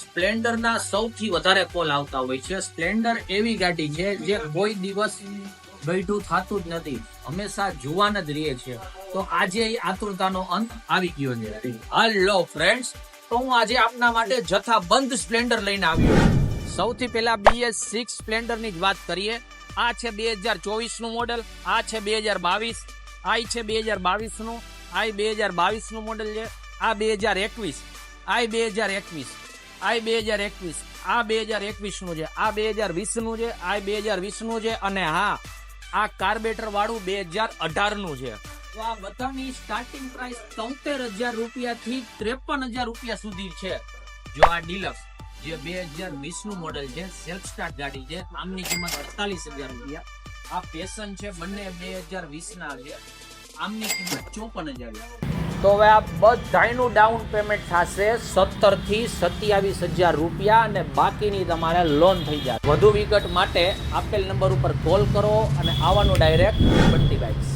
Splendor ના સૌથી વધારે કોલ આવતા હોય છે. સ્પ્લેન્ડર એવી ગાડી છે જે કોઈ દિવસ ગઈઢું થતું જ નથી, હંમેશા જુવાન જ રહે છે. તો આજે એ આતુરતાનો અંત આવી ગયો છે. હેલો ફ્રેન્ડ્સ, તો હું આજે આપના માટે જથ્થાબંધ સ્પ્લેન્ડર લઈને આવ્યો છું. સૌથી પહેલા BS6 સ્પ્લેન્ડર ની જ વાત કરીએ. આ છે 2024 નું મોડેલ, આ છે 2022, આ છે 2022 નું, આ 2022 નું મોડેલ છે, આ 2021, આ 2021, આ 2021, આ 2021 નું છે, આ 2020 નું છે, આ 2020 નું છે, અને હા, આ કાર્બેટર વાળું 2018 નું છે. તો આ બધાની સ્ટાર્ટિંગ પ્રાઇસ 73,000 રૂપિયા થી 53,000 રૂપિયા સુધી છે. જો આ ડિલક્સ જે 2020 નું મોડેલ છે, સેલ્ફ સ્ટાર્ટ ગાડી છે, આમની કિંમત 48,000 રૂપિયા. આ પેશન છે, બંને 2020 ના છે, આમની કિંમત 54,000. તો હવે આ બધાનું ડાઉન પેમેન્ટ થશે 17 થી 27,000 રૂપિયા અને બાકીની તમારે લોન થઈ જાય. વધુ વિગત માટે આપેલ નંબર ઉપર કોલ કરો અને આવવાનું ડાયરેક્ટ બંટી બાઇક્સ.